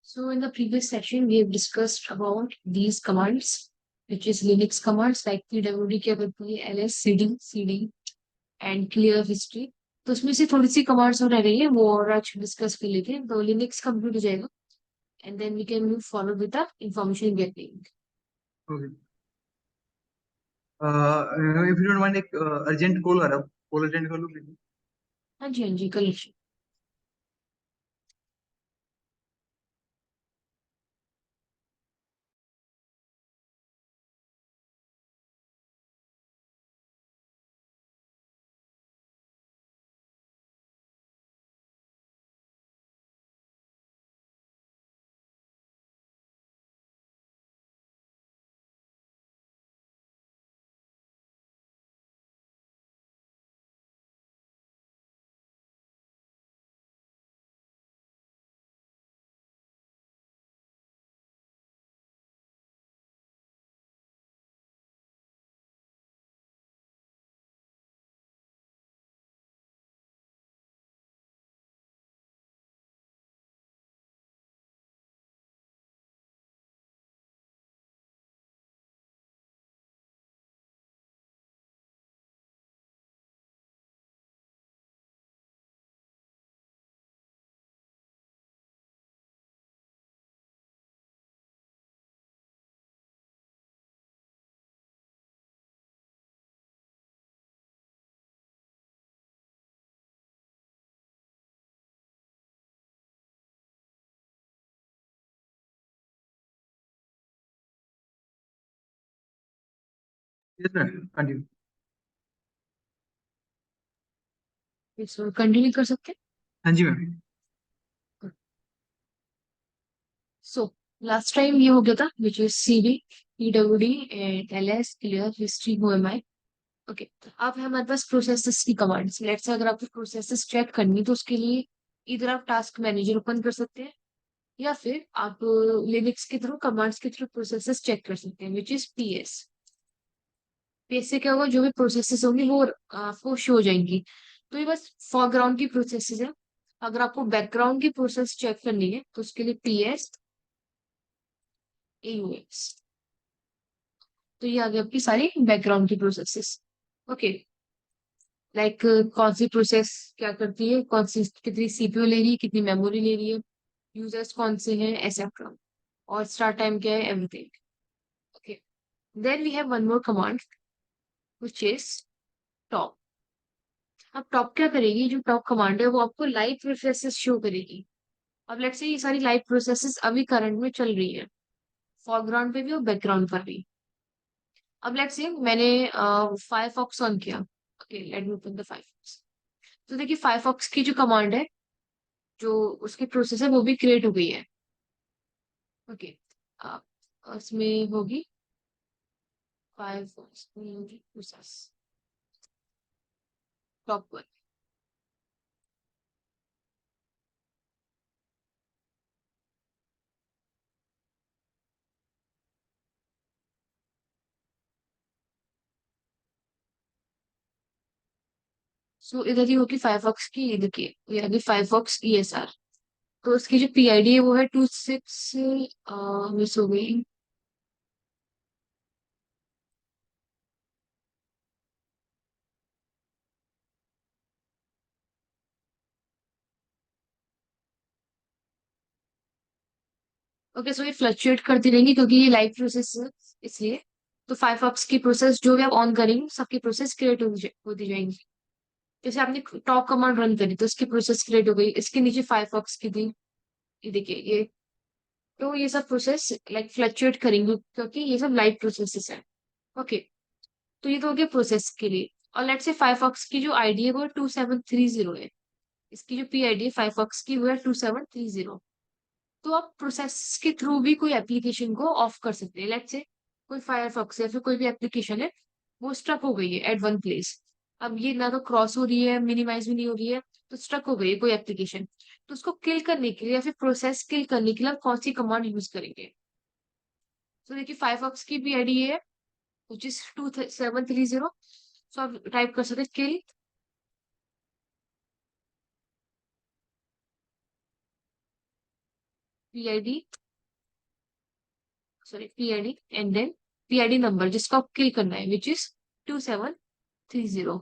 So in the previous session, we have discussed about these commands, which is Linux commands like pwd क्या करती है, ls cd and clear history. तो उसमें से थोड़ी सी commands और रह गई है, वो और आज डिस्कस कर लेते हैं. तो लिनक्स कंप्लीट हो जाएगा and then we can move forward with the information getting. Okay. If you don't mind एक अर्जेंट कॉल आ रहा है, कॉल अटेंड कर लो प्लीज। हाँ जी कर लीजिए. Yes ma'am, continue. इसको कंटिन्यू कर सकते हैं. हाँ जी मैम। सो लास्ट टाइम ये हो गया था which is cd pwd and ls clear history who am I. Okay. अब है हमारे पास प्रोसेसेस की कमांड्स. लेट्स से अगर आपको प्रोसेसेस चेक करनी तो उसके लिए इधर आप टास्क मैनेजर ओपन कर सकते हैं या फिर आप लिनक्स के थ्रू कमांड्स के थ्रू प्रोसेसेस चेक कर सकते हैं विच इज पीएस से क्या होगा, जो भी प्रोसेसेस होंगी वो आपको शो हो जाएंगी. तो ये बस फोरग्राउंड की प्रोसेसेस है. अगर आपको बैकग्राउंड की प्रोसेस चेक करनी है तो उसके लिए पीएस AUX. तो ये आ गई आपकी सारी बैकग्राउंड की प्रोसेसेस. ओके. लाइक कौन सी प्रोसेस क्या करती है, कौन सी कितनी सीपीयू ले रही है, कितनी मेमोरी ले रही है, यूजर्स कौन से हैं, एक्सेट्रा. और स्टार्ट टाइम क्या है, everything. Okay. Then we have one more command which is top. अब टॉप क्या करेगी, जो टॉप कमांड है वो आपको लाइव प्रोसेसेस शो करेगी. अब लेट्स से ये सारी लाइव प्रोसेसेस अभी करंट में चल रही है, फोरग्राउंड पे भी और बैकग्राउंड पर भी. अब लेट्स से मैंने फायरफॉक्स ऑन किया. Okay, let me open the Firefox. तो देखिए फायरफॉक्स की जो कमांड है, जो उसकी प्रोसेस है वो भी क्रिएट हो गई है. ओके. उसमें होगी फायरफॉक्स में होगी प्रोसेस टॉप वन. सो इधर ही होगी फायरफॉक्स की, ये देखिए ये आगे फायरफॉक्स ESR. तो उसकी जो PID है वो है 26 मिस हो गई. ओके. सो ये फ्लक्चुएट करती रहेंगी क्योंकि ये लाइव प्रोसेस है, इसलिए. तो फायरफॉक्स की प्रोसेस जो भी आप ऑन करेंगे सबकी प्रोसेस क्रिएट होती जाएंगी. जैसे आपने टॉप कमांड रन करी तो इसकी प्रोसेस क्रिएट हो गई, इसके नीचे फायरफॉक्स की थी, ये देखिए ये. तो ये सब प्रोसेस लाइक फ्लक्चुएट करेंगे क्योंकि ये सब लाइव प्रोसेसेस है. ओके. तो ये तो हो गया प्रोसेस के लिए. और लेट्स से फायरफॉक्स की जो आईडी है वो 2730 है. इसकी जो PID है फायरफॉक्स की वो है 2730. तो आप प्रोसेस के थ्रू भी कोई एप्लीकेशन को ऑफ कर सकते हैं. लेट्स से कोई फायरफॉक्स या फिर कोई भी एप्लीकेशन है वो स्टक हो गई है एट वन प्लेस. अब ये ना तो क्रॉस हो रही है, मिनिमाइज भी नहीं हो रही है, तो स्टक हो गई है कोई एप्लीकेशन. तो उसको किल करने के लिए या फिर प्रोसेस किल करने के लिए आप कौन सी कमांड यूज करेंगे. तो देखिए फायरफॉक्स की भी आईडी है विच इज 2730. सो आप टाइप कर सकते हैं kill PID, sorry PID and then PID number जिसको आप किल करना है विच इज 2730।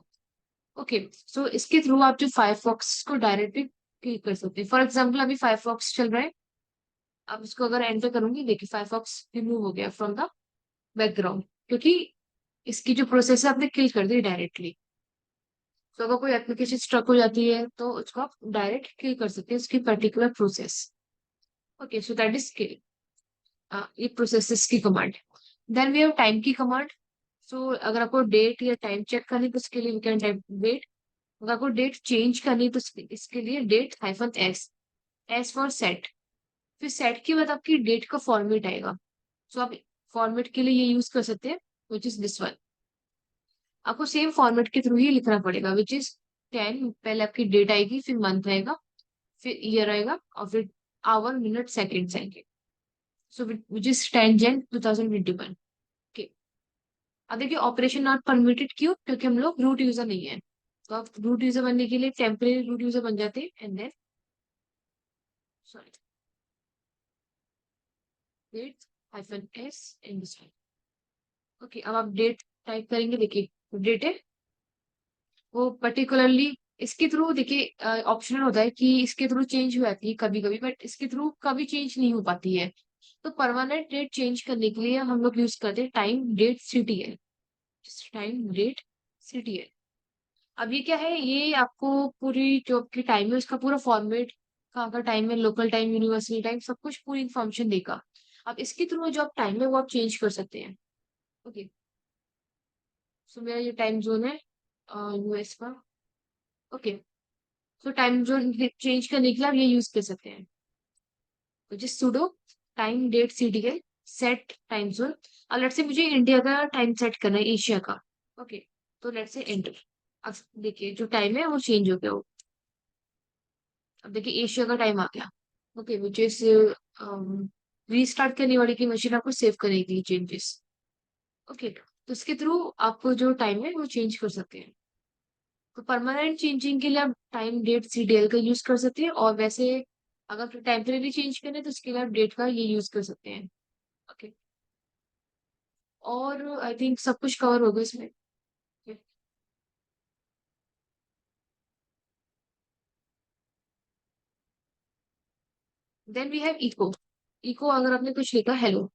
ओके, सो इसके थ्रू आप जो फायरफॉक्स को डायरेक्टली किल कर सकते हैं। फॉर एग्जाम्पल अभी फायरफॉक्स चल रहा है, अब इसको अगर एंटर करूंगी, देखिए फायरफॉक्स रिमूव हो गया फ्रॉम द बैकग्राउंड, क्योंकि इसकी जो प्रोसेस है आपने किल कर दी डायरेक्टली। तो अगर कोई एप्लीकेशन स्ट्रक हो जाती है तो उसको आप डायरेक्ट किल कर सकते हैं, उसकी particular process. Okay, so that is kill, ये प्रोसेसेस की कमांड। देन वी हैव टाइम की कमांड। सो अगर आपको डेट या टाइम चेक करनी है तो उसके लिए वी कैन टाइप डेट। अगर आपको डेट चेंज करनी है तो इसके लिए date hyphen S, S for set. फिर सेट के बाद आपकी डेट का फॉर्मेट आएगा। सो आप फॉर्मेट के लिए ये यूज कर सकते हैं विच इज दिस वन। आपको सेम फॉर्मेट के थ्रू ही लिखना पड़ेगा विच इज 10, पहले आपकी डेट आएगी, फिर मंथ आएगा, फिर ईयर आएगा, और फिर आवर मिनट सेकेंड्स आएंगे। सो विच इज 10 Jan 2021। ओके, अब देखिए ऑपरेशन नॉट परमिटेड क्यों, क्योंकि हम लोग रूट यूजर नहीं है। तो आप रूट यूजर बनने के लिए टेम्परेरी रूट यूजर बन जाते हैं and then sorry date hyphen S in this one. Okay, अब आप डेट टाइप करेंगे, देखिए डेट है वो पर्टिकुलरली इसके थ्रू, देखिए ऑप्शनल होता है कि इसके थ्रू चेंज हो जाती है कभी कभी, बट इसके थ्रू कभी चेंज नहीं हो पाती है। तो परमानेंट डेट चेंज करने के लिए हम लोग यूज करते हैं time date CTL, time date CTL। अब ये क्या है, ये आपको पूरी जो आपकी टाइम है उसका पूरा फॉर्मेट, कहाँ का टाइम है, लोकल टाइम, यूनिवर्सल टाइम, सब कुछ पूरी इन्फॉर्मेशन देगा। अब इसके थ्रू जो आप टाइम है वो आप चेंज कर सकते हैं। ओके, सो मेरा ये टाइम जोन है US का। ओके, सो टाइम जोन चेंज करने के लिए आप ये यूज कर सकते हैं, तो sudo time date CTL set time zone. अब लेट्स से मुझे इंडिया का टाइम सेट करना है, एशिया का। ओके, तो लेट्स से एंटर। अब देखिए जो टाइम है वो चेंज हो गया हो। अब देखिए एशिया का टाइम आ गया। ओके, विच इज रीस्टार्ट करने वाली की मशीन आपको सेव करेगी चेंजेस। ओके, तो इसके थ्रू आपको जो टाइम है वो चेंज कर सकते हैं। तो परमानेंट चेंजिंग के लिए आप टाइम डेट CTL का यूज कर सकते हैं, और वैसे अगर टेम्परेरी चेंज करें तो उसके लिए आप डेट का ये यूज कर सकते हैं। ओके, और आई थिंक सब कुछ कवर होगा इसमें। Then we have echo. Echo अगर आपने कुछ लिखा हेलो,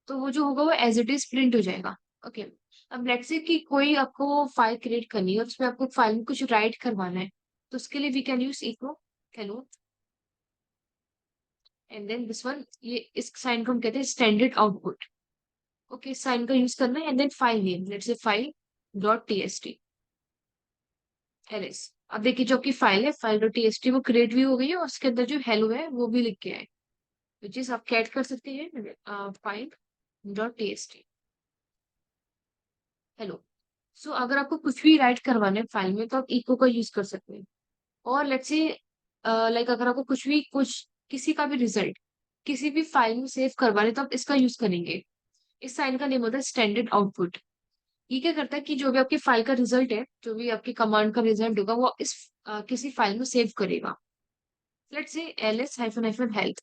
तो वो जो होगा वो एज इट इज प्रिंट हो जाएगा। ओके, अब लेट्स से कि कोई आपको फाइल क्रिएट करनी है, उसमें आपको फाइल में कुछ राइट करवाना है, तो उसके लिए we can use echo hello and then this one. ये इस साइन को हम कहते हैं स्टैंडर्ड आउटपुट। ओके, साइन का यूज करना है and then file name, let's say file dot TXT ls. अब देखिए जो आपकी फाइल है फाइल डॉट TXT वो क्रिएट भी हो गई है, और उसके अंदर जो हेलो है वो भी लिख के आए, विच इज आप कैट कर सकते हैं फाइल डॉट TXT हेलो। सो अगर आपको कुछ भी राइट करवाना है फाइल में तो आप इको का यूज कर सकते हैं। और लेट्स से लाइक अगर आपको कुछ किसी का भी रिजल्ट किसी भी फाइल में सेव करवाना है तो आप इसका यूज करेंगे। इस साइन का नेम होता है स्टैंडर्ड आउटपुट। ये क्या करता है कि जो भी आपकी फाइल का रिजल्ट है, जो भी आपकी कमांड का रिजल्ट होगा वो इस किसी फाइल में सेव करेगा। Let's say ls hyphen hyphen health.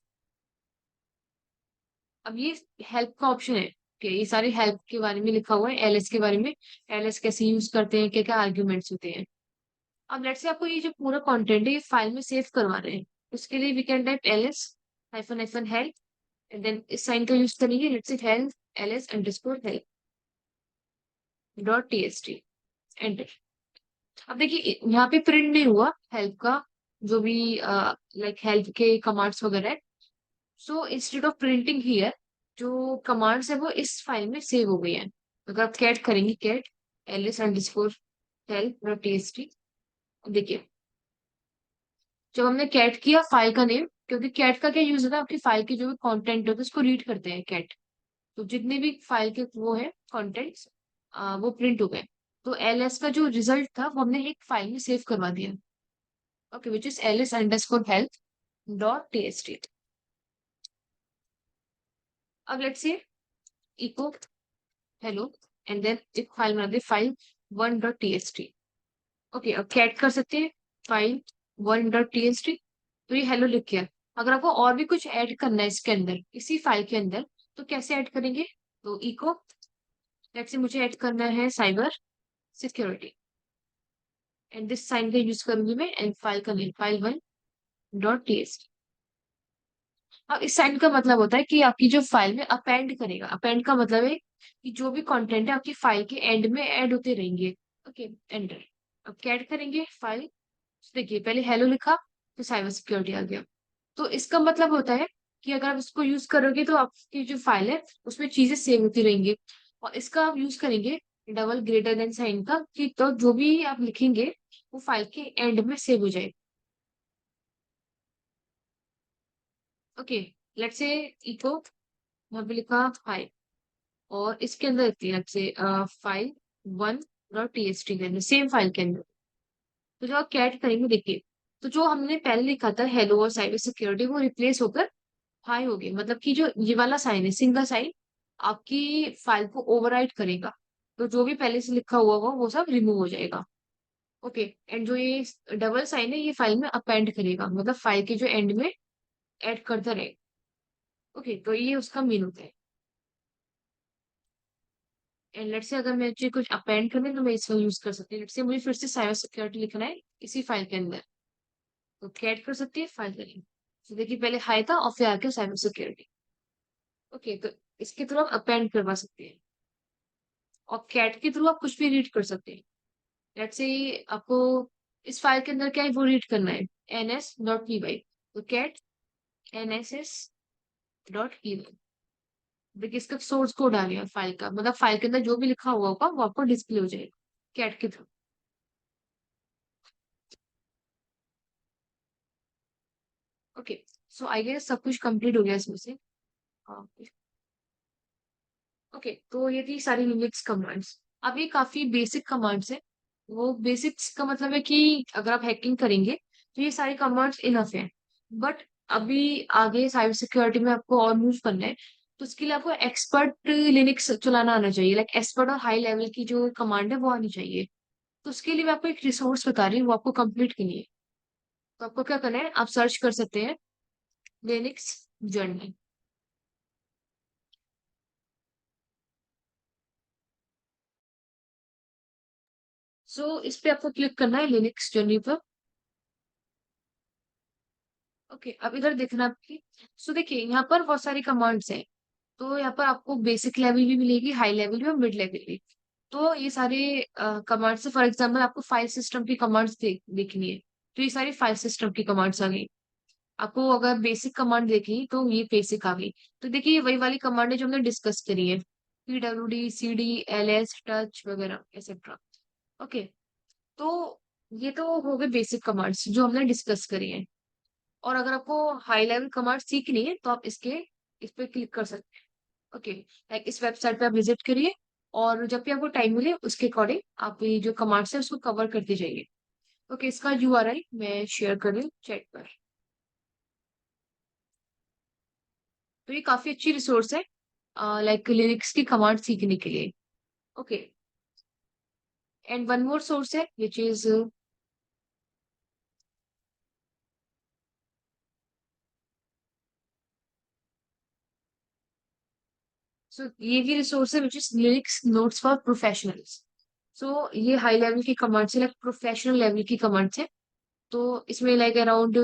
अब ये हेल्प का ऑप्शन है कि ये सारी हेल्प के बारे में लिखा हुआ है, ls के बारे में, ls कैसे यूज करते हैं, क्या क्या आर्ग्यूमेंट्स होते हैं। अब लेट्स से आपको ये जो पूरा कंटेंट है ये फाइल में सेव करवा रहे हैं, उसके लिए we can type ls hyphen hyphen help and then इस साइन का यूज करेंगे, let's say help ls underscore help dot TXT enter. अब देखिए यहाँ पे प्रिंट नहीं हुआ हेल्प का जो भी लाइक हेल्प के कमांड्स वगैरह है। So instead of printing here जो कमांड्स है वो इस फाइल में सेव हो गई है। अगर आप कैट करेंगे cat ls underscore help dot TXT, देखिए जब हमने कैट किया फाइल का नेम, क्योंकि कैट का क्या यूज होता है, आपकी फाइल के जो भी कंटेंट होता है उसको रीड करते हैं कैट। तो जितने भी फाइल के वो है कंटेंट्स वो प्रिंट हो गए। तो ls का जो रिजल्ट था वो हमने एक फाइल में सेव करवा दिया। Okay, which is ls underscore health dot TXT। अब let's say echo hello and then एक फाइल बना दे फाइल 1.txt। ओके, अब कैट कर सकते हैं फाइल 1.txt, तो ये हेलो लिख गया। अगर आपको और भी कुछ ऐड करना है इसके अंदर, इसी फाइल के अंदर, तो कैसे ऐड करेंगे? तो इको, लेट्स से मुझे ऐड करना है cyber security, and this sign का यूज करूंगी मैं, एंड फाइल का नेम file1.txt। अब इस साइन का मतलब होता है कि आपकी जो फाइल में अपेंड करेगा। अपेंड का मतलब है कि जो भी कंटेंट है आपकी फाइल के एंड में ऐड होते रहेंगे। Okay, enter. अब क्या ऐड करेंगे? फाइल, देखिए पहले हेलो लिखा, तो साइबर सिक्योरिटी आ गया। तो इसका मतलब होता है कि अगर आप इसको यूज करोगे तो आपकी जो फाइल है उसमें चीजें सेव होती रहेंगी। और इसका आप यूज करेंगे डबल ग्रेटर देन साइन का, कि तो जो भी आप लिखेंगे वो फाइल के एंड में सेव हो जाए। ओके, लेट्स से इको, यहाँ पे लिखा फाइल, और इसके अंदर लिखते हैं लेट्स से फाइल 1.txt के अंदर, सेम फाइल के अंदर। तो जब आप कैट करेंगे, देखिए, तो जो हमने पहले लिखा था हेलो और साइबर सिक्योरिटी, वो रिप्लेस होकर हाई हो गए। मतलब कि जो ये वाला साइन है, सिंगल साइन, आपकी फाइल को ओवरराइट करेगा। तो जो भी पहले से लिखा हुआ होगा वो सब रिमूव हो जाएगा। ओके, एंड जो ये डबल साइन है ये फाइल में अपेंड करेगा, मतलब फाइल के जो एंड में ऐड करता रहेगा। ओके, तो ये उसका मीन होता है। एंड लेट्स से अगर मुझे कुछ अपेंड करना है तो मैं इसका यूज कर सकती हूँ। लेट्स से मुझे फिर से साइबर सिक्योरिटी लिखना है इसी फाइल के अंदर, तो कैट कर सकती है फाइल का नेम। तो देखिए पहले हाई था और फिर आके साइबर सिक्योरिटी। ओके, तो इसके थ्रू आप अपेंड करवा सकते हैं, और कैट के थ्रू आप कुछ भी रीड कर सकते हैं। लेट्स से आपको इस फाइल के अंदर क्या है वो रीड करना है, ns.py, तो कैट nss.py। देखिए इसका सोर्स कोड आ गया फाइल का, मतलब फाइल के अंदर जो भी लिखा हुआ होगा वो आपको डिस्प्ले हो जाएगा कैट के थ्रू। ओके, सो आई गेस सब कुछ कंप्लीट हो गया इसमें से। ओके, तो ये थी सारी लिनक्स कमांड्स। अब ये काफी बेसिक कमांड्स है। वो बेसिक्स का मतलब है कि अगर आप हैकिंग करेंगे तो ये सारी कमांड्स इनफ है। बट अभी आगे साइबर सिक्योरिटी में आपको और मूव करना है, तो उसके लिए आपको एक्सपर्ट लिनक्स चलाना आना चाहिए। लाइक एक्सपर्ट और हाई लेवल की जो कमांड है वो आनी चाहिए। तो उसके लिए मैं आपको एक रिसोर्स बता रही हूँ, वो आपको कंप्लीट करनी है। तो आपको क्या करना है, आप सर्च कर सकते हैं लिनक्स जर्नल। सो इस पे आपको क्लिक करना है लिनक्स जर्नी पर। ओके, अब इधर देखना आपकी। सो देखिए यहाँ पर बहुत सारी कमांड्स हैं। तो यहाँ पर आपको बेसिक लेवल भी मिलेगी, हाई लेवल भी और मिड लेवल भी। तो ये सारे कमांड्स से, फॉर एग्जांपल आपको फाइल सिस्टम की कमांड्स देखनी है, तो ये सारी फाइल सिस्टम की कमांड्स आ गई। आपको अगर बेसिक कमांड देखी तो ये बेसिक आ गई। तो देखिए ये वही वाली कमांड है जो हमने डिस्कस करी है, pwd cd ls टच वगैरह एक्सेट्रा। ओके, तो ये तो हो गए बेसिक कमांड्स जो हमने डिस्कस करी है। और अगर आपको हाई लेवल कमांड सीखनी है तो आप इस पे क्लिक कर सकते हैं। ओके, लाइक इस वेबसाइट पे आप विजिट करिए, और जब भी आपको टाइम मिले उसके अकॉर्डिंग आप ये जो कमांड्स है उसको कवर करते जाइए। ओके, इसका यूआरएल मैं शेयर कर रही हूँ चैट पर। तो ये काफी अच्छी रिसोर्स है लाइक लिरिक्स की कमांड सीखने के लिए। Okay, and one more source है विच इज, सो ये भी रिसोर्स है which is lyrics notes for professionals. So ये हाई लेवल की कमांड्स है, लाइक प्रोफेशनल लेवल की कमांड्स है। तो इसमें लाइक अराउंड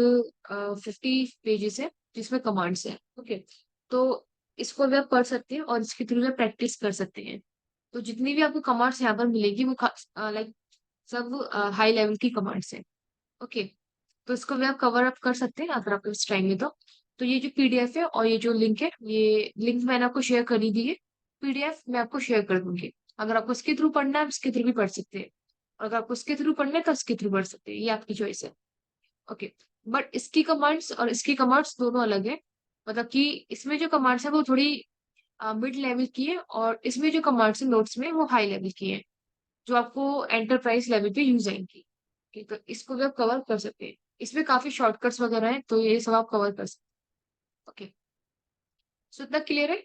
50 पेजेस है जिसमें कमांड्स है। ओके, तो इसको भी आप पढ़ सकते हैं और इसके थ्रू में प्रैक्टिस कर सकते हैं। तो जितनी भी आपको कमांड्स यहाँ पर मिलेगी वो लाइक सब हाई लेवल की कमांड्स है। ओके, तो इसको भी आप कवर अप कर सकते हैं अगर आपको इस टाइम में। तो ये जो पीडीएफ है और ये जो लिंक है, ये लिंक मैंने आपको शेयर कर ही दी है। पीडीएफ मैं आपको शेयर कर दूंगी। अगर आपको इसके थ्रू पढ़ना है आप इसके थ्रू भी पढ़ सकते हैं, और अगर आपको इसके थ्रू पढ़ना है तो इसके थ्रू पढ़ सकते हैं, ये आपकी चॉइस है। ओके, बट इसकी कमांड्स और इसकी कमांड्स दोनों अलग है। मतलब कि इसमें जो कमांड्स है वो थोड़ी मिड लेवल की है, और इसमें जो कमांड्स है नोट्स में वो हाई लेवल की है, जो आपको एंटरप्राइज लेवल पे यूज आएंगी। ठीक, तो इसको भी आप कवर कर सकते हैं। इसमें काफी शॉर्टकट्स वगैरह हैं, तो ये सब आप कवर कर सकते हैं। ओके, सो इतना क्लियर है।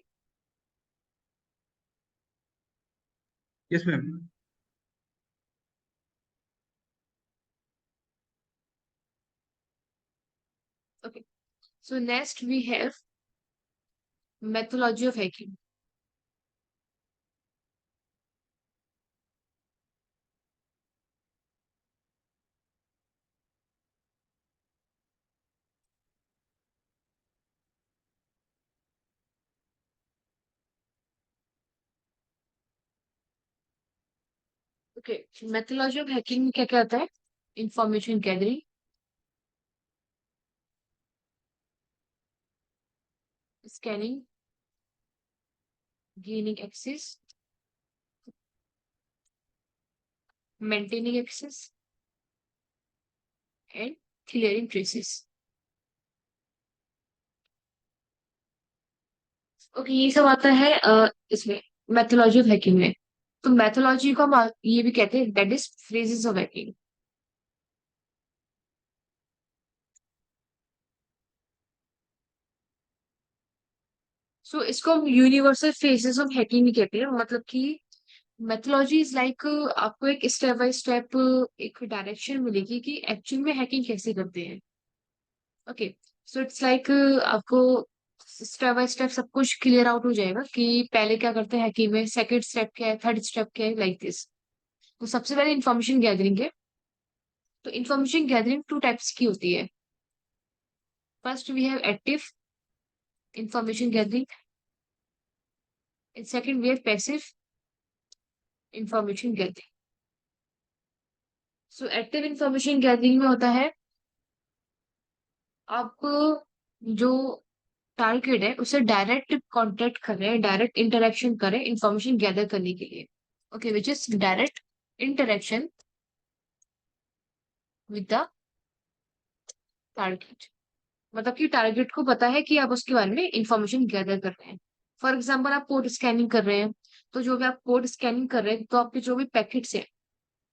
Yes ma'am. Okay, So next we have methodology of hacking. Okay, methodology of hacking में क्या क्या आता है? Information gathering, scanning, gaining access, maintaining access and clearing traces. Okay, ये सब आता है इसमें मैथोलॉजी ऑफ हैकिंग में। तो मैथोलॉजी को हम ये भी कहते हैं that is phrases of hacking. So इसको हम यूनिवर्सल फेजेस ऑफ हैकिंग भी कहते हैं। मतलब कि मैथोलॉजी इज लाइक आपको एक स्टेप बाय स्टेप एक डायरेक्शन मिलेगी कि एक्चुअल में हैकिंग कैसे करते हैं। ओके, सो इट्स लाइक आपको स्टेप बाय स्टेप सब कुछ क्लियर आउट हो जाएगा कि पहले क्या करते हैं हैकिंग में, सेकंड स्टेप क्या है, थर्ड स्टेप क्या है, लाइक दिस। तो सबसे पहले इंफॉर्मेशन गैदरिंग है। तो इंफॉर्मेशन गैदरिंग टू टाइप्स की होती है। First we have active information gathering and second we have passive information gathering. So active information gathering में होता है आप जो टारगेट है उससे डायरेक्ट कांटेक्ट कर रहे हैं, डायरेक्ट इंटरेक्शन करें इंफॉर्मेशन गैदर करने के लिए। Okay, which is direct interaction with the target. मतलब कि टारगेट को पता है कि आप उसके बारे में इंफॉर्मेशन गैदर कर रहे हैं। फॉर एग्जाम्पल आप कोड स्कैनिंग कर रहे हैं, तो जो भी आप कोड स्कैनिंग कर रहे हैं तो आपके जो भी पैकेट्स है,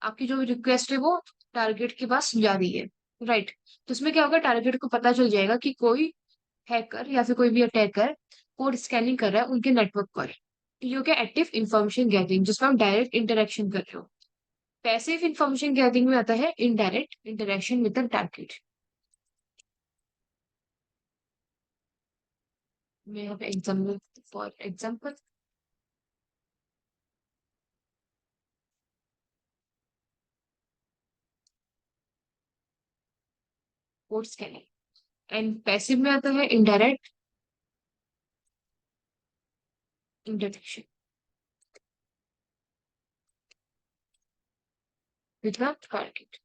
आपकी जो भी रिक्वेस्ट है वो टारगेट के पास जा रही है, राइट। तो उसमें क्या होगा, टारगेट को पता चल जाएगा कि कोई हैकर या फिर कोई भी अटैकर कोड स्कैनिंग कर रहा है उनके नेटवर्क पर। तो ये हो गया एक्टिव इंफॉर्मेशन गैदरिंग जिसमें हम डायरेक्ट इंटरेक्शन कर रहे हो। पैसिव इंफॉर्मेशन गैदरिंग में आता है indirect interaction with the target. मैं यहाँ पे example, for example code scanning. And passive में आता है indirect interaction with the target.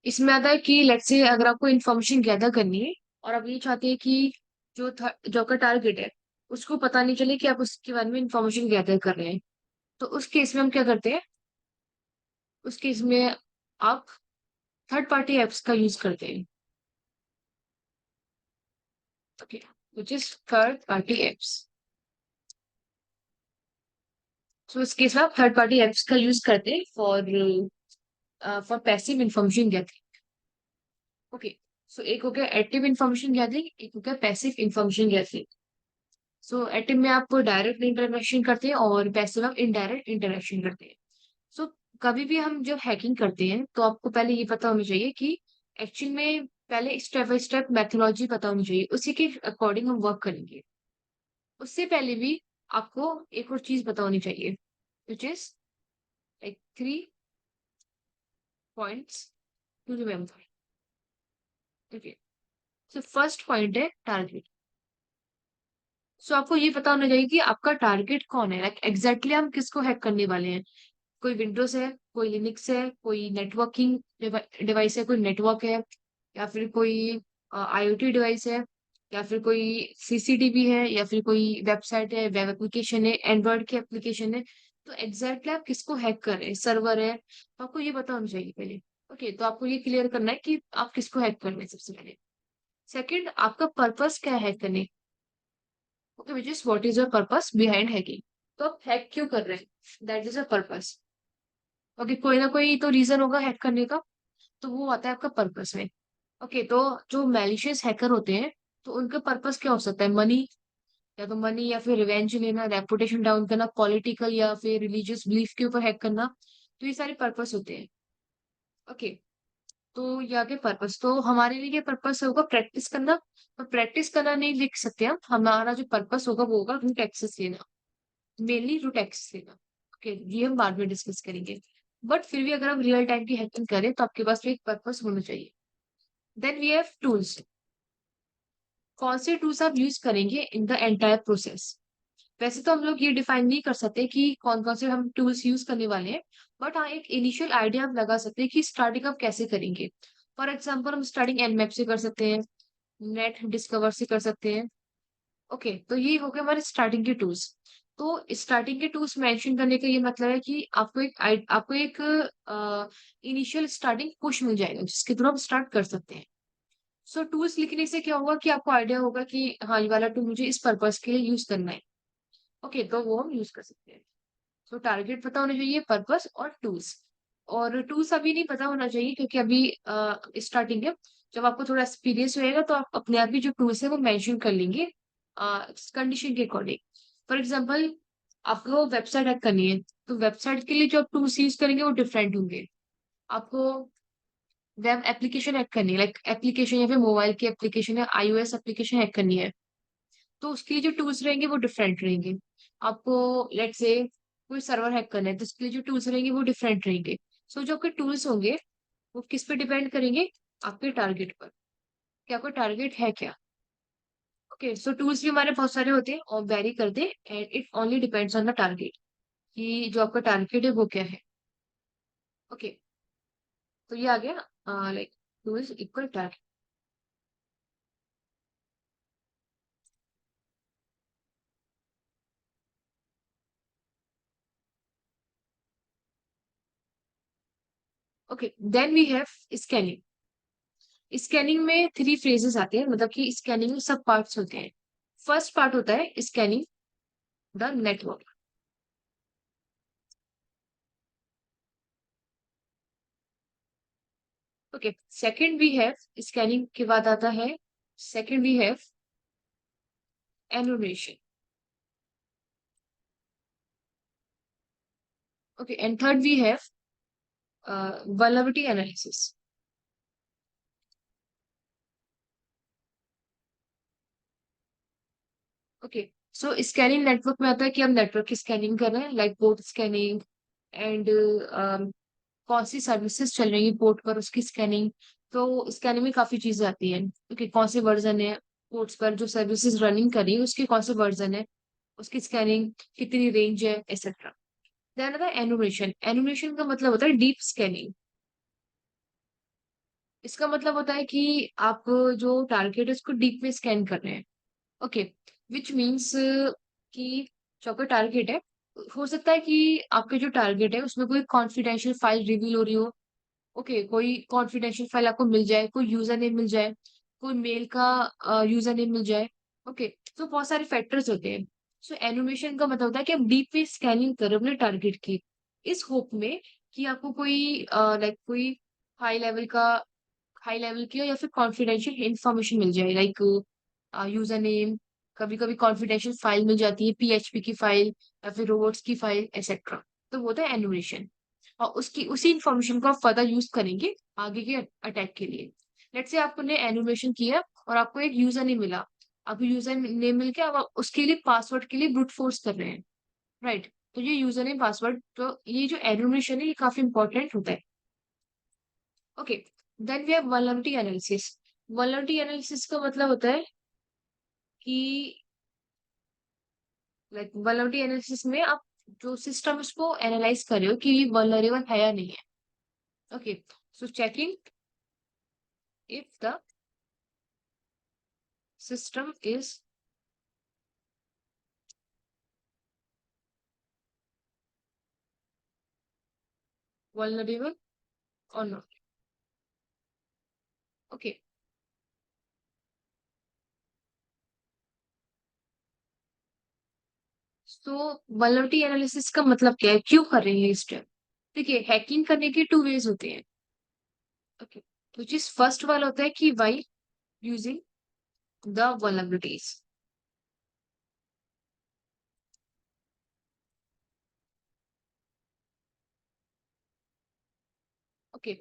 इसमें आता है कि लेट्स से अगर आपको इन्फॉर्मेशन गैदर करनी है और आप ये चाहते हैं कि जो आपका टारगेट है उसको पता नहीं चले कि आप उसके बारे में इन्फॉर्मेशन गैदर कर रहे हैं, तो उस केस में हम क्या करते हैं, उस केस में आप थर्ड पार्टी एप्स का यूज करते हैं। Okay, which is third party apps. So इस केस में आप थर्ड पार्टी एप्स का यूज करते हैं for passive information gathering. Okay, so एक हो गया एक्टिव इंफॉर्मेशन गैदरिंग, एक हो गया passive information gathering. So active में आप डायरेक्ट इंटरेक्शन करते हैं और पैसिव आप इनडायरेक्ट इंटरेक्शन करते हैं। सो कभी भी हम जब हैकिंग करते हैं तो आपको पहले ये पता होना चाहिए कि एक्चुअल में पहले स्टेप बाय स्टेप मेथोलॉजी पता होनी चाहिए, उसी के अकॉर्डिंग हम वर्क करेंगे। उससे पहले भी आपको एक और चीज पता होनी चाहिए, which is like 3 points to remember. Okay, so first point है टारगेट। सो आपको ये पता होना चाहिए कि आपका टारगेट कौन है, लाइक एग्जैक्टली हम किसको हैक करने वाले हैं। कोई विंडोज है, कोई लिनक्स है, कोई नेटवर्किंग डिवाइस है, कोई नेटवर्क है, या फिर कोई आईओटी डिवाइस है, या फिर कोई सीसीटीवी है, या फिर कोई वेबसाइट है, वेब एप्लीकेशन है, एंड्रॉइड की एप्लीकेशन है। तो एग्जैक्टली आप किसको हैक कर रहे हैं, सर्वर है, तो आपको ये पता होना चाहिए पहले। ओके, तो आपको ये क्लियर करना है कि आप किसको हैक कर रहे हैं सबसे पहले। सेकंड, आपका पर्पस क्या है हैक करने। Okay, which is what is your purpose behind hacking. तो आप हैक क्यों कर रहे हैं, that is a purpose. Okay, कोई ना कोई तो रीजन होगा हैक करने का, तो वो आता है आपका पर्पस में। ओके, तो जो मैलिशियस हैकर होते हैं तो उनका पर्पस क्या हो सकता है, मनी, या तो मनी या फिर रिवेंज लेना, रेपुटेशन डाउन करना, पॉलिटिकल या फिर रिलीजियस बिलीफ के ऊपर हैक करना। तो ये सारे पर्पस होते हैं। ओके, तो ये आगे पर्पस, तो हमारे लिए ये पर्पस होगा प्रैक्टिस करना। और प्रैक्टिस करना नहीं लिख सकते हम, हमारा जो पर्पस होगा वो होगा रूट एक्सेस लेना, मेनली रूट एक्सेस लेना। ओके, ये हम बाद में डिस्कस करेंगे। बट फिर भी अगर हम रियल टाइम की हैकिंग करें तो आपके पास एक पर्पस होना चाहिए। Then we have tools. कौन से टूल्स आप यूज करेंगे इन द एंटायर प्रोसेस? वैसे तो हम लोग ये डिफाइन नहीं कर सकते कि कौन कौन से हम टूल्स यूज करने वाले हैं, बट हाँ एक इनिशियल आइडिया हम लगा सकते हैं कि स्टार्टिंग आप कैसे करेंगे। फॉर एग्जाम्पल हम स्टार्टिंग एनमैप से कर सकते हैं, नेट डिस्कवर से कर सकते हैं। ओके, तो ये हो गए हमारे स्टार्टिंग के टूल्स। तो स्टार्टिंग के टूल्स मेंशन करने का ये मतलब है कि आपको एक इनिशियल स्टार्टिंग पुश मिल जाएगा जिसके थ्रू आप स्टार्ट कर सकते हैं। सो टूल्स लिखने से क्या होगा कि आपको आइडिया होगा कि हाँ ये वाला टूल मुझे इस पर्पस के लिए यूज करना है। ओके, तो वो हम यूज कर सकते हैं। तो टारगेट पता होना चाहिए, पर्पस और टूल्स। और टूल्स अभी नहीं पता होना चाहिए क्योंकि अभी स्टार्टिंग है। जब आपको थोड़ा एक्सपीरियंस होएगा तो आप अपने आप ही जो टूल्स है वो मेंशन कर लेंगे कंडीशन के अकॉर्डिंग। फॉर एग्जांपल आपको वेबसाइट हैक करनी है, तो वेबसाइट के लिए जो आप टूल्स यूज करेंगे वो डिफरेंट होंगे। आपको वेब एप्लीकेशन हैक करनी है, लाइक एप्लीकेशन या फिर मोबाइल की एप्लीकेशन या iOS एप्लीकेशन हैक करनी है, तो उसके लिए जो टूल्स रहेंगे वो डिफरेंट रहेंगे। आपको लेट्स से कोई सर्वर हैक करना है तो उसके लिए जो टूल्स रहेंगे वो डिफरेंट रहेंगे। सो जो आपके टूल्स होंगे वो किस पे डिपेंड करेंगे? आपके टारगेट पर, कि आपका टारगेट है क्या। ओके, सो टूल्स भी हमारे बहुत सारे होते हैं और वेरी करते हैं, and it only depends on the target, कि जो आपका टारगेट है वो क्या है। ओके, तो ये आ गया like tools equal target. Okay, then we have scanning. Scanning में थ्री फेजेस आते हैं, मतलब कि स्कैनिंग में सब पार्ट्स होते हैं। फर्स्ट पार्ट होता है scanning the network. Okay, second we have, scanning के बाद आता है second we have enumeration. Okay, and third we have vulnerability analysis. Okay, so scanning network में आता है कि हम नेटवर्क की स्कैनिंग कर रहे हैं, लाइक पोर्ट स्कैनिंग एंड कौन सी सर्विसेज चल रही है पोर्ट पर उसकी स्कैनिंग। तो स्कैनिंग में काफी चीजें आती हैं। ओके, कौन से वर्जन है पोर्ट्स पर जो सर्विसेज रनिंग कर रही है उसके कौन से वर्जन है, उसकी स्कैनिंग कितनी रेंज है, एक्सेट्रा। देन आता है एनुमेशन। एनुमेशन का मतलब होता है डीप स्कैनिंग। इसका मतलब होता है कि आप जो टारगेट है उसको डीप में स्कैन कर रहे हैं। ओके, विच मीन्स कि जो आपका टारगेट है, हो सकता है कि आपके जो टारगेट है उसमें कोई कॉन्फिडेंशियल फाइल रिवील हो रही हो। ओके, कोई कॉन्फिडेंशियल फाइल आपको मिल जाए, कोई यूजर नेम मिल जाए, कोई मेल का यूजर नेम मिल जाए। ओके, तो बहुत सारे फैक्टर्स होते हैं। सो एनुमेशन का मतलब होता है कि आप डीप में स्कैनिंग करें अपने टारगेट की, इस होप में कि आपको कोई लाइक कोई हाई लेवल का हाई लेवल की या फिर कॉन्फिडेंशियल इंफॉर्मेशन मिल जाए, लाइक यूजर नेम। कभी कभी कॉन्फिडेंशियल फाइल मिल जाती है, पीएचपी की फाइल या फिर रोबोट्स की फाइल, एक्सेट्रा। तो वो होता है एनुमेशन। और उसकी उसी इंफॉर्मेशन को आप फर्दर यूज करेंगे आगे के अटैक के लिए। लेट्स से आपने एनुमेशन किया और आपको एक यूजर नेम मिला, आपको यूजर नेम मिल के आप उसके लिए पासवर्ड के लिए ब्रूट फोर्स कर रहे हैं, राइट? तो ये यूजर नेम पासवर्ड, तो ये जो एनुमेशन है ये काफी इंपॉर्टेंट होता है। Okay, then we have vulnerability analysis. Vulnerability analysis का मतलब होता है कि लाइक वल्नरेबिलिटी एनालिसिस में आप जो सिस्टम उसको एनालाइज कर रहे हो कि ये वल्नरेबल है या नहीं है। Okay, so checking if the system is vulnerable or not. Okay, so vulnerability analysis का मतलब क्या है, क्यों कर रहे हैं ये स्टेप? देखिए, हैकिंग करने के टू वेज होते हैं। ओके, तो जिस फर्स्ट वाला होता है कि by using the vulnerabilities। Okay,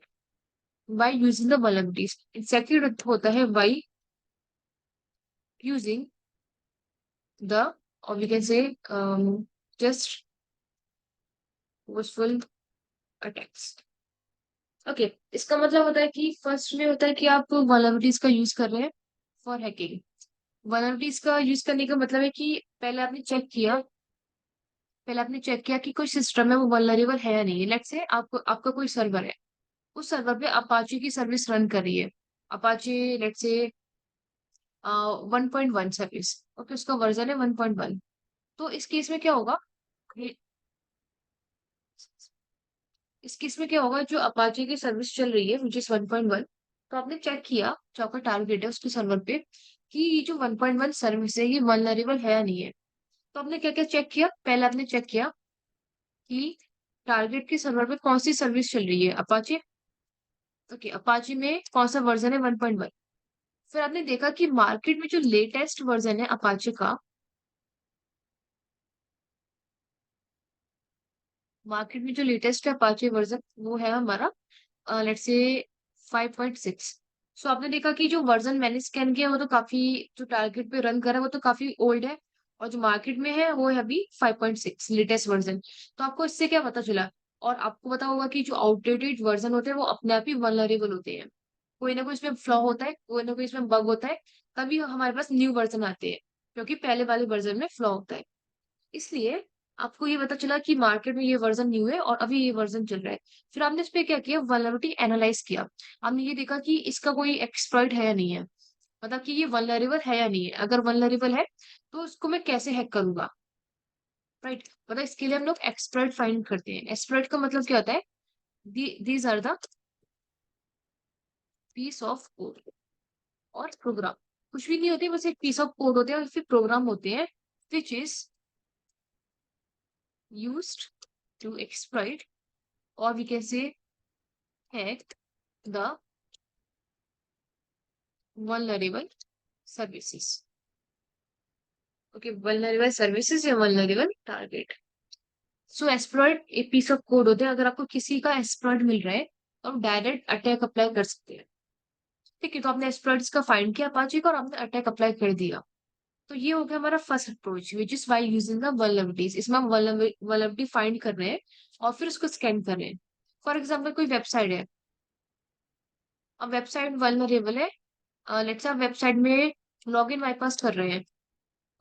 by using the vulnerabilities. Second होता है बाय यूजिंग द, और we can say just forceful attacks. Okay, इसका मतलब होता है कि फर्स्ट में होता है कि आप वल्नरेबिलिटीज का यूज कर रहे हैं फॉर हैकिंग। वल्नरेबिलिटीज का यूज करने का मतलब है कि पहले आपने चेक किया कि कोई सिस्टम है वो वल्नरेबल है या नहीं है। लेट्स से आपका कोई सर्वर है, उस सर्वर पे अपाचे की सर्विस रन कर रही है, Apache let's say 1.1 service. Okay, उसका वर्जन है 1.1। तो इस केस में क्या होगा, इस केस में क्या होगा, जो अपाचे की सर्विस चल रही है विच इज 1.1, तो आपने चेक किया जो आपका टारगेट है उसके सर्वर पे कि ये जो 1.1 सर्विस है ये वल्नरेबल है या नहीं है। तो आपने क्या क्या चेक किया, पहले आपने चेक किया कि टारगेट के सर्वर पे कौन सी सर्विस चल रही है, अपाचे। ओके, अपाचे में कौन सा वर्जन है, 1.1। फिर आपने देखा कि मार्केट में जो लेटेस्ट वर्जन है अपाचे का, मार्केट में जो लेटेस्ट है अपाचे वर्जन वो है हमारा लेट्स से 5.6। सो आपने देखा कि जो वर्जन मैंने स्कैन किया वो तो काफी, जो टारगेट पे रन कर रहा है वो तो काफी ओल्ड है, और जो मार्केट में है वो है अभी 5.6 लेटेस्ट वर्जन। तो आपको इससे क्या पता चला, और आपको पता होगा कि जो आउटडेटेड वर्जन होते हैं वो अपने आप ही वल्नरेबल होते हैं। कोई ना कोई इसमें फ्लॉ होता है, कोई ना कोई इसमें बग होता है, तभी हमारे पास न्यू वर्जन आते हैं, क्योंकि पहले वाले वर्जन में फ्लॉ होता है। इसलिए आपको ये पता चला कि मार्केट में ये वर्जन न्यू है और अभी ये वर्जन चल रहा है। फिर आपने इस पे क्या किया, वल्नरेबिलिटी एनालाइज किया। आपने ये देखा कि इसका कोई एक्सप्लॉइट है या नहीं है, मतलब कि ये वल्नरेबल है या नहीं है। अगर वल्नरेबल है तो उसको मैं कैसे हैक करूंगा, राइट। मतलब इसके लिए हम लोग एक्सप्लॉइट फाइंड करते हैं। एक्सप्लॉइट का मतलब क्या होता है, these are the piece of code और प्रोग्राम। कुछ भी नहीं होती, बस एक पीस ऑफ कोड होते हैं और फिर प्रोग्राम होते हैं which is used to exploit, or we can say hack the vulnerable services। Okay, vulnerable services या vulnerable target। सो exploit एक पीस ऑफ कोड होते हैं। अगर आपको किसी का exploit मिल रहा है तो आप डायरेक्ट अटैक अप्लाई कर सकते हैं। ठीक है, तो आपने exploits का फाइंड किया अपाचे का और आपने अटैक अप्लाई कर दिया। तो ये हो गया हमारा first approach which is by using the vulnerabilities। इसमें हम vulnerability फाइंड कर रहे हैं और फिर उसको स्कैन कर रहे हैं। फॉर एग्जाम्पल कोई वेबसाइट है, अब वेबसाइट वल्नरेबल है, लेट्स से आप वेबसाइट में लॉगिन बाईपास कर रहे हैं।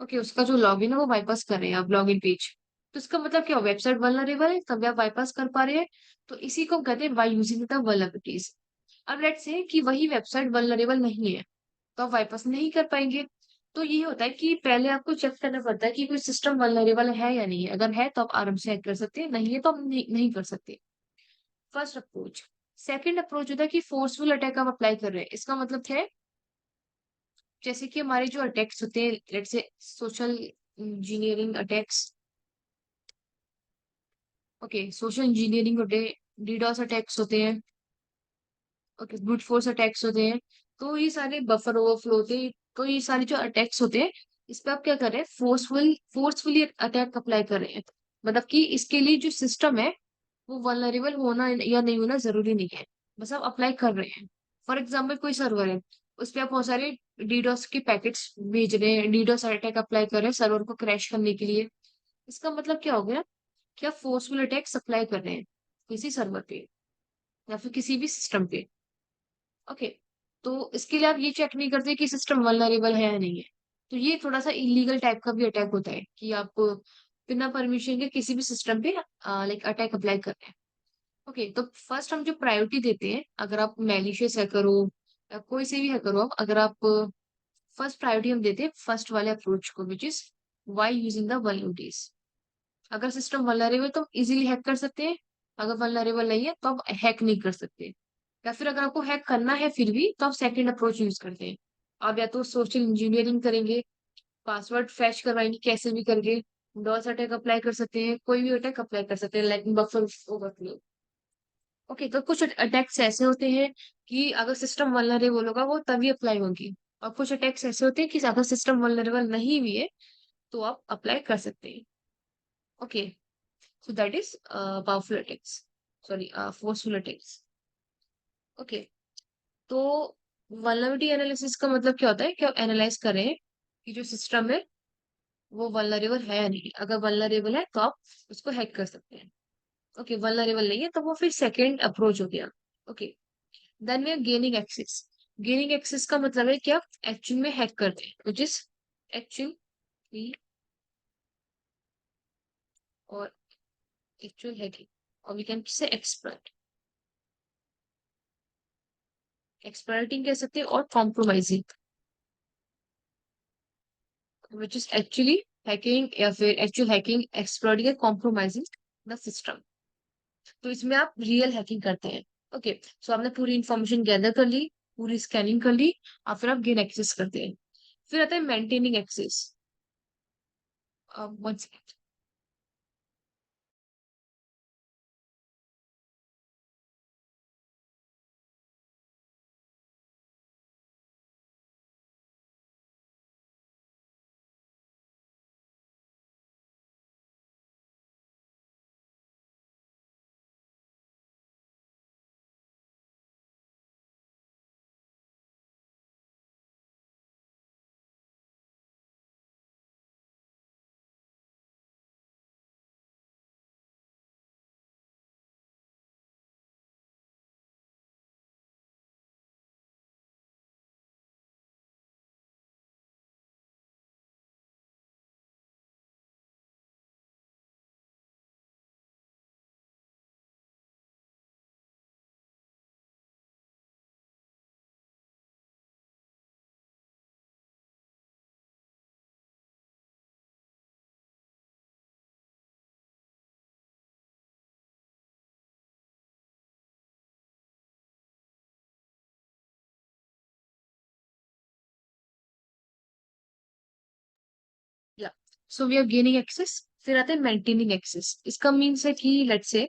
ओके, उसका जो लॉगिन है वो बाईपास कर रहे हैं आप, लॉगिन पेज। तो इसका मतलब क्या हो, वेबसाइट वल्नरेबल है तभी आप बाईपास कर पा रहे हैं। तो इसी को कहते हैं बाय यूजिंग द वल्नरेबिलिटीज। अब लेट्स से कि वही वेबसाइट वल्नरेबल नहीं है, तो आप बाईपास नहीं कर पाएंगे। तो ये होता है कि पहले आपको चेक करना पड़ता है कि कोई सिस्टम वल्नरेबल है या नहीं है। अगर है तो आप आराम से हैक कर सकते हैं, नहीं है तो आप नहीं कर सकते। First approach. सेकंड अप्रोच होता है कि फोर्सफुल अटैक आप अप्लाई कर रहे हैं। इसका मतलब क्या है, जैसे कि हमारे जो अटैक्स होते हैं, let's say social engineering attacks. Okay, social engineering होते हैं, डीडोस अटैक्स होते हैं, ओके, ब्रूट फोर्स अटैक्स होते हैं। तो ये सारे बफर ओवरफ्लो होते हैं। तो ये सारे जो अटैक्स होते हैं, इस पे आप क्या कर रहे हैं, फोर्सफुली अटैक अप्लाई कर रहे हैं। मतलब कि इसके लिए जो सिस्टम है वो वल्नरेबल होना या नहीं होना जरूरी नहीं है, बस आप अप्लाई कर रहे हैं। फॉर एग्जाम्पल कोई सर्वर है, उस पे आप बहुत सारे डीडोस के पैकेट्स भेज रहे हैं, डीडोस अटैक अप्लाई कर रहे हैं सर्वर को क्रैश करने के लिए। इसका मतलब क्या हो गया कि आप फोर्सफुल अटैक अप्लाई कर रहे हैं किसी सर्वर पे या फिर किसी भी सिस्टम पे। ओके, तो इसके लिए आप ये चेक नहीं करते कि सिस्टम वल्नरेबल है या नहीं है। तो ये थोड़ा सा इलीगल टाइप का भी अटैक होता है कि आप बिना परमिशन के किसी भी सिस्टम पे लाइक अटैक अप्लाई कर रहे हैं। ओके, तो फर्स्ट हम जो प्रायोरिटी देते हैं, अगर आप मैलिशियस हैकर हो या कोई से भी हैकर हो, अगर आप फर्स्ट प्रायोरिटी हम देते हैं फर्स्ट वाले अप्रोच को which is by using the vulnerabilities. अगर सिस्टम वल्नरेबल तो इजीली हैक कर सकते हैं, अगर वल्नरेबल नहीं है तो आप हैक नहीं कर सकते। या फिर अगर आपको हैक करना है फिर भी तो आप सेकंड अप्रोच यूज करते हैं। आप या तो सोशल इंजीनियरिंग करेंगे, पासवर्ड फैच करवाएंगे कैसे भी करके, डॉस अटैक अप्लाई कर सकते हैं, कोई भी अटैक अप्लाई कर सकते हैं, लाइक बफर ओवरफ्लो। ओके, तो कुछ अटैक्स ऐसे होते हैं कि अगर सिस्टम वल्नरेबल होगा वो तभी अप्लाई होगी, और कुछ अटैक्स ऐसे होते हैं कि अगर सिस्टम वल्नरेबल नहीं भी है तो आप अप्लाई कर सकते हैं। Okay, so that is powerful attacks, sorry, forceful attacks। Okay, तो वल्नरेबिलिटी एनालिसिस का मतलब क्या होता है कि आप एनालाइज करें कि जो सिस्टम है वो वल्नरेबल है या नहीं। अगर वल्नरेबल है तो आप उसको हैक कर सकते हैं। ओके, वल्नरेबल नहीं है तो वो फिर सेकंड अप्रोच हो गया। Okay, then we are gaining access. Gaining access का मतलब है कि आप एक्चुअल में हैक करते हैं, विच इज एक्चुअली और एक्चुअल हैकिंग, और वी कैन से एक्सपर्ट, एक्सपर्टिंग कह सकते हैं, और compromising, which is actually hacking या फिर एक्चुअल हैकिंग, एक्सप्लॉइटिंग या कॉम्प्रोमाइजिंग द सिस्टम। तो इसमें आप रियल हैकिंग करते हैं। ओके, सो आपने पूरी इंफॉर्मेशन गैदर कर ली, पूरी स्कैनिंग कर ली, और फिर आप गेन एक्सेस करते हैं। फिर आता है maintaining access. One second. Yeah, so we are gaining access. फिर आता है मेंटेनिंग एक्सेस। इसका मीन्स है कि लेट्स से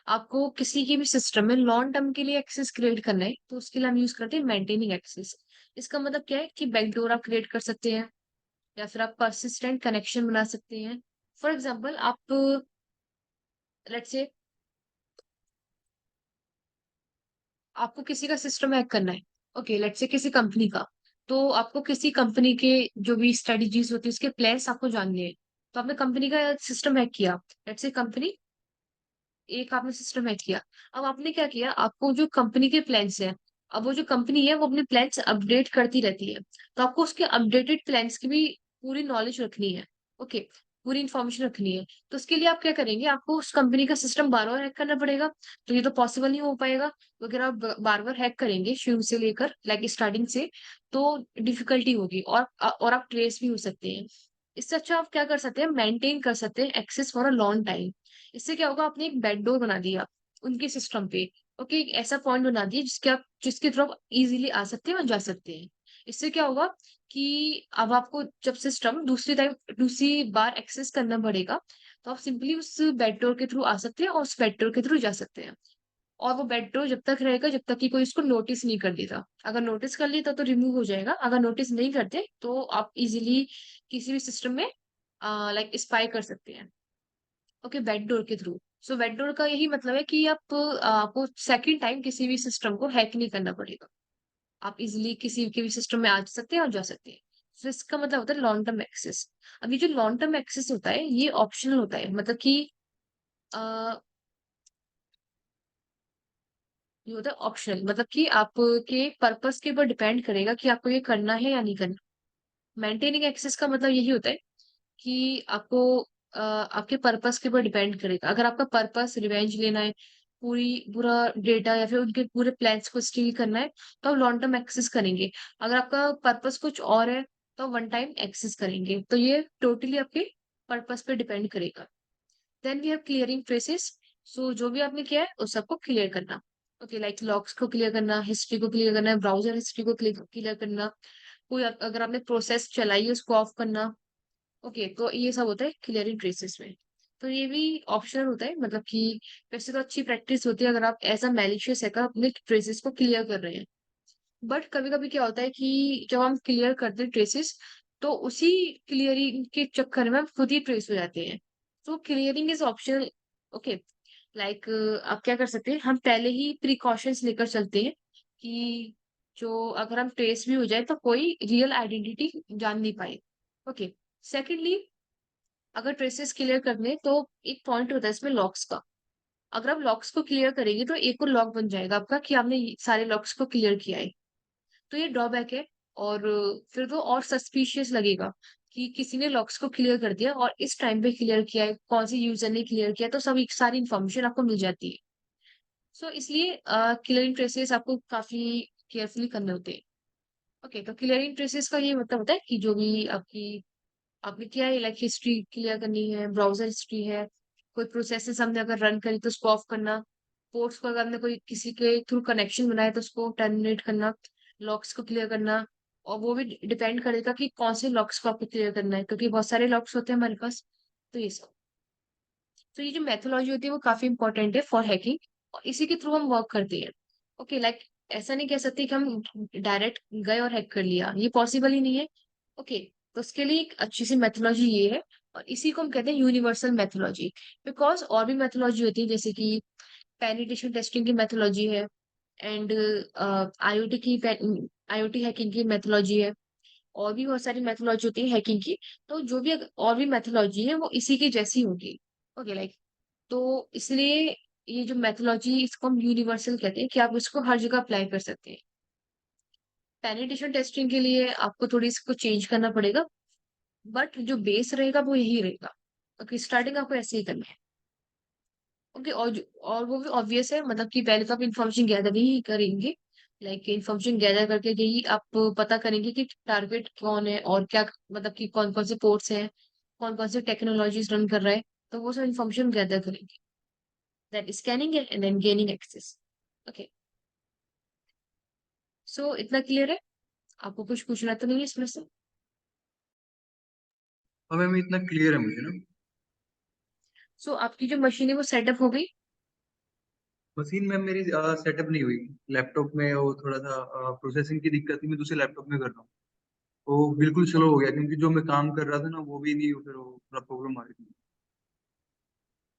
आपको किसी की भी सिस्टम में लॉन्ग टर्म के लिए एक्सेस क्रिएट करना है, तो उसके लिए हम यूज करते हैं मेंटेनिंग एक्सेस। इसका मतलब क्या है कि बैकडोर आप क्रिएट कर सकते हैं, या फिर आप परसिस्टेंट कनेक्शन बना सकते हैं। फॉर एग्जाम्पल, आप लेट्स से आपको किसी का सिस्टम हैक करना है। ओके, लेट्स से किसी कंपनी का। तो आपको किसी कंपनी के जो भी स्ट्रेटजीज होती है उसके प्लान्स आपको जानने हैं। तो आपने कंपनी का सिस्टम हैक किया, लेट्स से कंपनी एक आपने सिस्टम हैक किया। अब आपने क्या किया, आपको जो कंपनी के प्लान्स हैं, अब वो जो कंपनी है वो अपने प्लान्स अपडेट करती रहती है, तो आपको उसके अपडेटेड प्लान्स की भी पूरी नॉलेज रखनी है। ओके, पूरी इंफॉर्मेशन रखनी है। तो उसके लिए आप क्या करेंगे, आपको उस कंपनी का सिस्टम बार बार हैक करना पड़ेगा। तो ये तो पॉसिबल नहीं हो पाएगा। तो अगर आप बार बार हैक करेंगे शुरू से लेकर लाइक स्टार्टिंग से, तो डिफिकल्टी होगी, और आप ट्रेस भी हो सकते हैं। इससे अच्छा आप क्या कर सकते हैं, मेंटेन कर सकते हैं access for a long time. इससे क्या होगा, आपने एक बैकडोर बना दिया उनके सिस्टम पे। ओके, एक ऐसा पॉइंट बना दिया जिसके थ्रू आप इजीली आ सकते हैं और जा सकते हैं। इससे क्या होगा कि अब आपको जब सिस्टम दूसरी बार एक्सेस करना पड़ेगा, तो आप सिंपली उस बैकडोर के थ्रू आ सकते हैं और उस बैकडोर के थ्रू जा सकते हैं। और वो बैकडोर जब तक रहेगा जब तक कि कोई उसको नोटिस नहीं कर लेता। अगर नोटिस कर लेता तो रिमूव हो जाएगा, अगर नोटिस नहीं करते तो आप इजीली किसी भी सिस्टम में लाइक स्पाई कर सकते हैं। ओके, बैकडोर के थ्रू। सो बैकडोर का यही मतलब है कि आपको सेकंड टाइम किसी भी सिस्टम को हैक नहीं करना पड़ेगा। आप इजीली किसी के भी सिस्टम में आ सकते हैं और जा सकते हैं। तो इसका मतलब होता है लॉन्ग टर्म एक्सेस। अब ये जो लॉन्ग टर्म एक्सेस होता है ये ऑप्शनल होता है, मतलब कि अ, ये होता है ऑप्शनल, मतलब कि आपके पर्पस के ऊपर डिपेंड करेगा कि आपको ये करना है या नहीं करना। मेंटेनिंग एक्सेस का मतलब यही होता है कि आपको आपके पर्पस के ऊपर डिपेंड करेगा। अगर आपका पर्पस रिवेंज लेना है, पूरा डेटा या फिर उनके पूरे प्लान्स को स्टील करना है, तो आप लॉन्ग टर्म एक्सेस करेंगे। अगर आपका पर्पस कुछ और है तो आप वन टाइम एक्सेस करेंगे। तो ये टोटली आपके पर्पस पे डिपेंड करेगा। Then we have clearing traces. So जो भी आपने किया है उस सबको क्लियर करना। ओके, लाइक लॉग्स को क्लियर करना, हिस्ट्री को क्लियर करना, ब्राउजर हिस्ट्री को क्लियर करना, कोई अगर आपने प्रोसेस चलाई है उसको ऑफ करना। ओके, तो ये सब होता है क्लियरिंग ट्रेसेस में। तो ये भी ऑप्शनल होता है, मतलब कि वैसे तो अच्छी प्रैक्टिस होती है अगर आप ऐसा मैलिशियस है अपने ट्रेसेस को क्लियर कर रहे हैं। बट कभी कभी क्या होता है कि जब हम क्लियर करते हैं ट्रेसेस, तो उसी क्लियरिंग के चक्कर में हम खुद ही ट्रेस हो जाते हैं। तो clearing is optional. Okay, like आप क्या कर सकते हैं, हम पहले ही प्रिकॉशंस लेकर चलते हैं कि जो अगर हम ट्रेस भी हो जाए तो कोई रियल आइडेंटिटी जान नहीं पाए। ओके। सेकेंडली, अगर ट्रेसेस क्लियर करने तो एक पॉइंट होता है इसमें लॉक्स का। अगर आप लॉक्स को क्लियर करेंगे तो एक और लॉक बन जाएगा आपका कि आपने सारे लॉक्स को क्लियर किया है। तो ये ड्रॉबैक है। और फिर तो और सस्पिशियस लगेगा कि किसी ने लॉक्स को क्लियर कर दिया और इस टाइम पे क्लियर किया है, कौन सी यूजर ने क्लियर किया, तो सब सारी इन्फॉर्मेशन आपको मिल जाती है। सो इसलिए क्लियरिंग ट्रेसेस आपको काफी केयरफुली करने होते हैं। ओके, तो क्लियरिंग ट्रेसेस का ये मतलब होता है कि जो भी आपकी आपने किया है, लाइक हिस्ट्री क्लियर करनी है, ब्राउजर हिस्ट्री है, कोई प्रोसेसेस हमने अगर रन करी तो उसको ऑफ करना, पोर्ट्स को अगर हमने कोई किसी के थ्रू कनेक्शन बनाया तो उसको टर्मिनेट करना, लॉक्स को क्लियर करना। और वो भी डिपेंड करेगा कि कौन से लॉक्स को आपको क्लियर करना है, क्योंकि बहुत सारे लॉक्स होते हैं हमारे पास। तो ये सब, तो ये जो मेथोलॉजी होती है वो काफी इंपॉर्टेंट है फॉर हैकिंग, और इसी के थ्रू हम वर्क करते हैं। ओके, लाइक ऐसा नहीं कह सकते कि हम डायरेक्ट गए और हैक कर लिया, ये पॉसिबल ही नहीं है। ओके, तो उसके लिए एक अच्छी सी मेथोलॉजी ये है, और इसी को हम कहते हैं यूनिवर्सल मेथोलॉजी। बिकॉज और भी मेथोलॉजी होती है, जैसे कि पेनिट्रेशन टेस्टिंग की मेथोलॉजी है, एंड आईओटी की आईओटी हैकिंग की मेथोलॉजी है, और भी बहुत सारी मेथोलॉजी होती है हैकिंग की। तो जो भी और भी मेथोलॉजी है वो इसी की जैसी होगी। ओके, लाइक, तो इसलिए ये जो मेथोलॉजी, इसको हम यूनिवर्सल कहते हैं कि आप इसको हर जगह अप्लाई कर सकते हैं। पेनिट्रेशन टेस्टिंग के लिए आपको थोड़ी इसको चेंज करना पड़ेगा, बट जो बेस रहेगा वो यही रहेगा। ओके, स्टार्टिंग आपको ऐसे ही करना है। ओके, और वो भी ऑब्वियस है, मतलब कि पहले तो आप इन्फॉर्मेशन गैदर ही करेंगे। लाइक इन्फॉर्मेशन गैदर करके यही आप पता करेंगे कि टारगेट कौन है और क्या, मतलब कि कौन कौन से पोर्ट्स हैं, कौन कौन से टेक्नोलॉजीज रन कर रहा है। तो वो सब इन्फॉर्मेशन गैदर करेंगे, that scanning and then gaining access. Okay, so इतना क्लियर है? आपको कुछ पूछना तो नहीं है इसमें से? और मैम इतना क्लियर है मुझे ना। सो आपकी जो मशीन है वो सेटअप हो गई? मशीन मैम मेरी सेटअप नहीं हुई। लैपटॉप में वो थोड़ा सा प्रोसेसिंग की दिक्कत थी, मैं दूसरे लैपटॉप में कर रहा हूँ। वो बिल्कुल स्लो हो गया क्योंकि जो मैं काम कर रहा था ना वो भी नहीं, फिर वो थोड़ा प्रॉब्लम आ रही थी।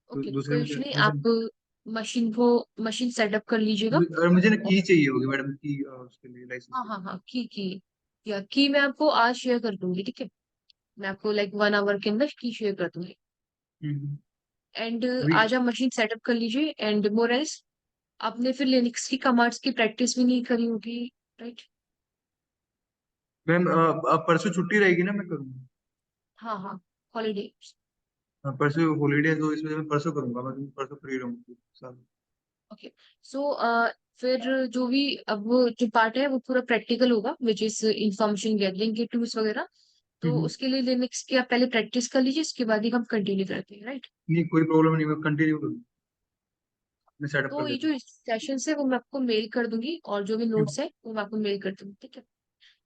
तो ओके, दूसरे कोई में इशू नहीं, मुझे आप मशीन सेटअप कर लीजिएगा। और मुझे ना की चाहिए होगी मैडम की, उसके लिए लाइसेंस हाँ के हाँ लिए। हाँ, की मैं आपको आज शेयर कर दूंगी, ठीक है? मैं आपको लाइक 1 आवर के अंदर की शेयर कर दूंगी। हम्म। एंड अभी आज आप मशीन सेटअप कर लीजिए, एंड मोर एल्स आपने फिर लिनक्स की कमांड्स की प्रैक्टिस भी नहीं करी होगी, राइट? मैम अब परसों छुट्टी रहेगी ना, मैं करूँगा। हाँ हाँ, हॉलीडे। परसों हॉलीडे है तो इस वजह से मैं परसों करूंगा, मैं परसों फ्री रहूंगी साल। ओके, सो फिर जो भी अब वो जो पार्ट है वो पूरा प्रैक्टिकल होगा, विच इज इंफॉर्मेशन गैदरिंग के टूल्स वगैरह। तो हम्म। उसके लिए लिनक्स की आप पहले प्रैक्टिस कर लीजिए, उसके बाद ही हम कंटिन्यू करते हैं, राइट? नहीं कोई प्रॉब्लम नहीं, मैं कंटिन्यू करूँगा, मैं सेटअप कर तो ये लेता हूँ। जो सेशन है वो मैं आपको मेल कर दूंगी, और जो भी हम्म, नोट्स है वो मैं आपको मेल कर दूंगी, ठीक है?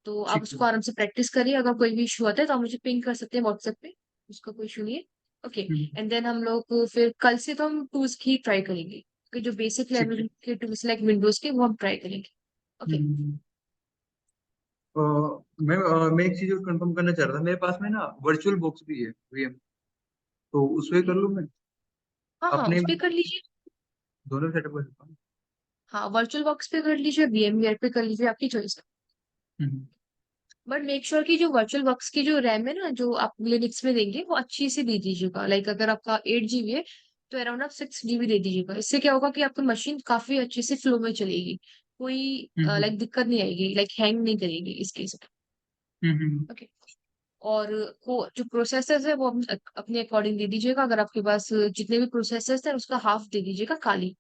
तो आप ठीक है। उसको आराम से प्रैक्टिस करिए, अगर कोई भी इशू आता है तो आप मुझे पिंग कर सकते हैं व्हाट्सएप पे, उसका कोई इशू नहीं है। ओके, हम्म, एंड देन हम लोग फिर कल से तो हम टूल्स की ट्राई करेंगे, कि जो बेसिक ठीक है। लेवल के टूल्स लाइक विंडोज के वो हम ट्राई करेंगे। ओके। हम्म। अ, मैं एक चीज और कंफर्म करना चाह रहा था, मेरे पास में ना वर्चुअल बॉक्स भी है वीएम, तो उसमें कर लूँ मैं हाँ हाँ, अपने, उस पे कर लीजिए। दोनों सेटअप कर सकता हूँ। हाँ, वर्चुअल बॉक्स पे कर लीजिए, VMware पे कर लीजिए, आपकी चॉइस है। हम्म, बट मेक श्योर कि जो वर्चुअल बॉक्स की जो रैम है ना, जो आप लिनक्स में देंगे वो अच्छी से दे दीजिएगा। लाइक अगर आपका 8 GB है तो अराउंड आप 6 GB दे दीजिएगा। इससे क्या होगा कि आपकी मशीन काफी अच्छे से फ्लो में चलेगी, कोई हम्म, लाइक दिक्कत नहीं आएगी, लाइक हैंग नहीं करेगी इस केस में। हम्म। ओके, और वो जो प्रोसेसर्स है वो अपने अकॉर्डिंग दे दीजिएगा। अगर आपके पास जितने भी प्रोसेसर्स है उसका हाफ दे दीजिएगा खाली।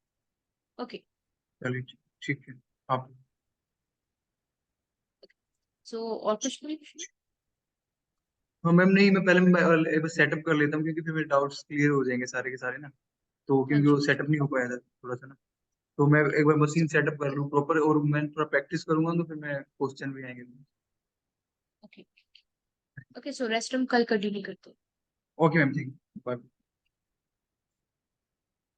ओके, चलिए ठीक है। आप सो और कुछ नहीं? हाँ मैम, नहीं मैं पहले मैं एक बार सेटअप कर लेता हूँ क्योंकि फिर मेरे डाउट्स क्लियर हो जाएंगे सारे के सारे ना। तो हाँ क्योंकि वो जी, सेटअप नहीं हो पाया था थोड़ा सा ना, तो मैं एक बार मशीन सेटअप कर लूँ प्रॉपर और मैं थोड़ा प्रैक्टिस करूंगा तो फिर मैं क्वेश्चन भी आएंगे। ओके। ओके, सो रेस्ट हम कल कंटिन्यू करते हैं। ओके मैम, ठीक है, बाय।